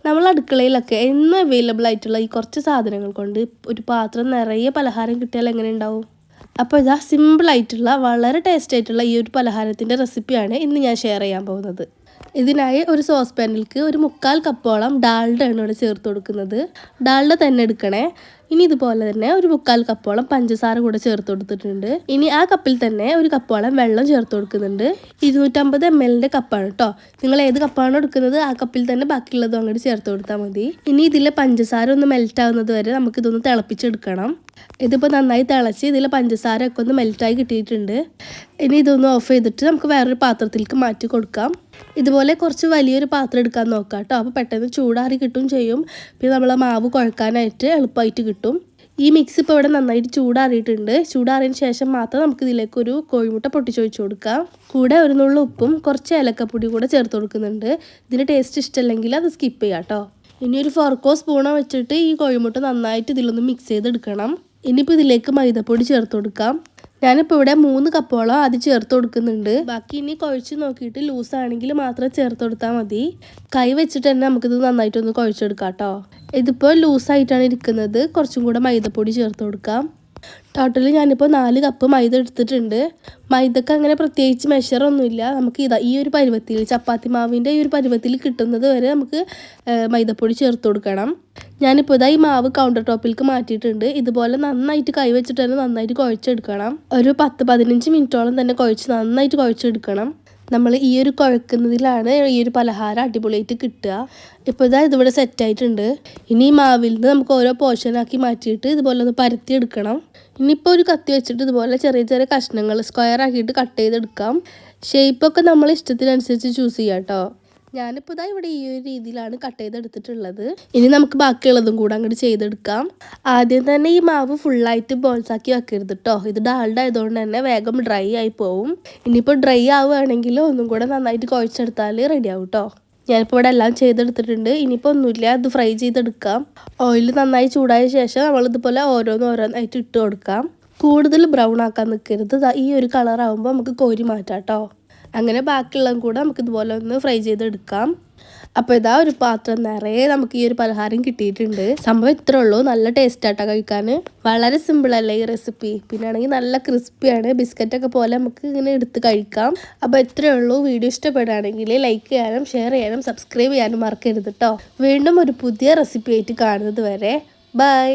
നമ്മൾ അടുക്കളയിലൊക്കെ എന്നും അവൈലബിൾ ആയിട്ടുള്ള ഈ കുറച്ച് സാധനങ്ങൾ കൊണ്ട് ഒരു പാത്രം നിറയെ പലഹാരം കിട്ടിയാൽ എങ്ങനെ ഉണ്ടാവും? അപ്പോൾ ഇതാ സിമ്പിളായിട്ടുള്ള വളരെ ടേസ്റ്റ് ആയിട്ടുള്ള ഈ ഒരു പലഹാരത്തിൻ്റെ റെസിപ്പിയാണ് ഇന്ന് ഞാൻ ഷെയർ ചെയ്യാൻ പോകുന്നത്. ഇതിനായി ഒരു സോസ് പാനിലേക്ക് ഒരു 1/4 കപ്പോളം ഡാൽഡയാണ് ഇവിടെ ചേർത്ത് കൊടുക്കുന്നത്. ഡാൽഡ തന്നെ എടുക്കണേ. ഇനി ഇതുപോലെ തന്നെ ഒരു 1/4 കപ്പോളം പഞ്ചസാര കൂടെ ചേർത്ത് കൊടുത്തിട്ടുണ്ട്. ഇനി ആ കപ്പിൽ തന്നെ ഒരു കപ്പോളം വെള്ളം ചേർത്ത് കൊടുക്കുന്നുണ്ട്. 250 ml കപ്പാണ് കേട്ടോ. നിങ്ങൾ ഏത് കപ്പാണോ എടുക്കുന്നത് ആ കപ്പിൽ തന്നെ ബാക്കിയുള്ളതും അങ്ങോട്ട് ചേർത്ത് കൊടുത്താൽ മതി. ഇനി ഇതിലെ പഞ്ചസാര ഒന്ന് മെൽറ്റ് ആവുന്നത് വരെ നമുക്കിതൊന്ന് തിളപ്പിച്ചെടുക്കണം. ഇതിപ്പോൾ നന്നായി തിളച്ച് ഇതിലെ പഞ്ചസാര ഒക്കെ ഒന്ന് മെൽറ്റായി കിട്ടിയിട്ടുണ്ട്. ഇനി ഇതൊന്ന് ഓഫ് ചെയ്തിട്ട് നമുക്ക് വേറൊരു പാത്രത്തിലേക്ക് മാറ്റി കൊടുക്കാം. ഇതുപോലെ കുറച്ച് വലിയൊരു പാത്രം എടുക്കാൻ നോക്കാം കേട്ടോ. അപ്പോൾ പെട്ടെന്ന് ചൂടാറി കിട്ടും ചെയ്യും. പിന്നെ നമ്മൾ മാവ് കുഴക്കാനായിട്ട് എളുപ്പമായിട്ട് കിട്ടും. ഈ മിക്സ് ഇപ്പോൾ ഇവിടെ നന്നായിട്ട് ചൂടാറിയിട്ടുണ്ട്. ചൂടാറിയതിന് ശേഷം മാത്രം നമുക്ക് ഇതിലേക്ക് ഒരു കോഴിമുട്ട പൊട്ടിച്ചൊഴിച്ച് കൊടുക്കാം. കൂടെ ഒരു നുള്ളു ഉപ്പും കുറച്ച് ഏലക്കപ്പൊടി കൂടെ ചേർത്ത് കൊടുക്കുന്നുണ്ട്. ഇതിന് ടേസ്റ്റ് ഇഷ്ടമല്ലെങ്കിൽ അത് സ്കിപ്പ് ചെയ്യാം കേട്ടോ. ഇനി ഒരു ഫോർക്കോ സ്പൂണോ വെച്ചിട്ട് ഈ കോഴിമുട്ട നന്നായിട്ട് ഇതിലൊന്ന് മിക്സ് ചെയ്തെടുക്കണം. ഇനിയിപ്പോൾ ഇതിലേക്ക് മൈദപ്പൊടി ചേർത്ത് കൊടുക്കാം. ഞാനിപ്പോൾ ഇവിടെ 3 കപ്പോളം അത് ചേർത്ത് കൊടുക്കുന്നുണ്ട്. ബാക്കി ഇനി കുഴച്ച് നോക്കിയിട്ട് ലൂസാണെങ്കിൽ മാത്രം ചേർത്ത് കൊടുത്താൽ മതി. കൈ വെച്ചിട്ട് തന്നെ നമുക്കിത് നന്നായിട്ടൊന്ന് കുഴച്ചെടുക്കാം കേട്ടോ. ഇതിപ്പോൾ ലൂസായിട്ടാണ് ഇരിക്കുന്നത്. കുറച്ചും കൂടെ മൈദപ്പൊടി ചേർത്ത് കൊടുക്കാം. ടോട്ടലി ഞാനിപ്പോൾ 4 കപ്പ് മൈദ എടുത്തിട്ടുണ്ട്. മൈദക്ക് അങ്ങനെ പ്രത്യേകിച്ച് മെഷറൊന്നുമില്ല. നമുക്ക് ഈ ഒരു പരുവത്തിൽ ചപ്പാത്തി മാവിൻ്റെ ഈ ഒരു പരുവത്തിൽ കിട്ടുന്നത് വരെ നമുക്ക് മൈദപ്പൊടി ചേർത്ത് കൊടുക്കണം. ഞാനിപ്പോൾ ഈ മാവ് കൗണ്ടർ ടോപ്പിലേക്ക് മാറ്റിയിട്ടുണ്ട്. ഇതുപോലെ നന്നായിട്ട് കൈ വെച്ചിട്ട് തന്നെ നന്നായിട്ട് കുഴച്ചെടുക്കണം. ഒരു 10-15 മിനിറ്റോളം തന്നെ നന്നായിട്ട് കുഴച്ചെടുക്കണം. നമ്മൾ ഈ ഒരു കുഴക്കുന്നതിലാണ് ഈ ഒരു പലഹാരം അടിപൊളിയായിട്ട് കിട്ടുക. ഇപ്പോൾ ഇതിവിടെ സെറ്റായിട്ടുണ്ട്. ഇനി ഈ മാവിൽ നിന്ന് നമുക്ക് ഓരോ പോർഷനാക്കി മാറ്റിയിട്ട് ഇതുപോലെ ഒന്ന് പരത്തിയെടുക്കണം. ഇനിയിപ്പോൾ ഒരു കത്തി വെച്ചിട്ട് ഇതുപോലെ ചെറിയ ചെറിയ കഷ്ണങ്ങൾ സ്ക്വയർ ആക്കിയിട്ട് കട്ട് ചെയ്തെടുക്കാം. ഷേപ്പൊക്കെ നമ്മൾ ഇഷ്ടത്തിനനുസരിച്ച് ചൂസ് ചെയ്യാം കേട്ടോ. ഞാനിപ്പോൾ ഇവിടെ ഈ ഒരു രീതിയിലാണ് കട്ട് ചെയ്തെടുത്തിട്ടുള്ളത്. ഇനി നമുക്ക് ബാക്കിയുള്ളതും കൂടെ അങ്ങോട്ട് ചെയ്തെടുക്കാം. ആദ്യം തന്നെ ഈ മാവ് ഫുള്ളായിട്ട് ബോൾസാക്കി വെക്കരുത് കേട്ടോ. ഇത് ഡാൽഡ ആയതുകൊണ്ട് തന്നെ വേഗം ഡ്രൈ ആയി പോവും. ഇനിയിപ്പോൾ ഡ്രൈ ആവുകയാണെങ്കിൽ ഒന്നും കൂടെ നന്നായിട്ട് കുഴച്ചെടുത്താൽ റെഡി ആവും കേട്ടോ. ഞാനിപ്പോൾ ഇവിടെ എല്ലാം ചെയ്തെടുത്തിട്ടുണ്ട്. ഇനിയിപ്പോൾ ഒന്നുമില്ല, അത് ഫ്രൈ ചെയ്തെടുക്കാം. ഓയിൽ നന്നായി ചൂടായ ശേഷം നമ്മളിതുപോലെ ഓരോന്നായിട്ട് ഇട്ട് കൊടുക്കാം. കൂടുതൽ ബ്രൗൺ ആക്കാൻ നിൽക്കരുത്. ഈ ഒരു കളറാകുമ്പോൾ നമുക്ക് കോരി മാറ്റാം കേട്ടോ. അങ്ങനെ ബാക്കിയുള്ളതും കൂടെ നമുക്ക് ഇതുപോലെ ഒന്ന് ഫ്രൈ ചെയ്തെടുക്കാം. അപ്പോൾ ഒരു പാത്രം നിറയെ നമുക്ക് ഈ ഒരു പലഹാരം കിട്ടിയിട്ടുണ്ട്. സംഭവം ഇത്രേ ഉള്ളൂ. നല്ല ടേസ്റ്റായിട്ടാണ് കഴിക്കാൻ. വളരെ സിമ്പിളല്ലേ ഈ റെസിപ്പി. പിന്നെ ആണെങ്കിൽ നല്ല ക്രിസ്പിയാണ്. ബിസ്ക്കറ്റൊക്കെ പോലെ നമുക്ക് ഇങ്ങനെ എടുത്ത് കഴിക്കാം. അപ്പോൾ ഇത്രയേ ഉള്ളൂ. വീഡിയോ ഇഷ്ടപ്പെടുകയാണെങ്കിൽ ലൈക്ക് ചെയ്യാനും ഷെയർ ചെയ്യാനും സബ്സ്ക്രൈബ് ചെയ്യാനും മറക്കരുത് കേട്ടോ. വീണ്ടും ഒരു പുതിയ റെസിപ്പി ആയിട്ട് കാണുന്നത് വരെ ബൈ.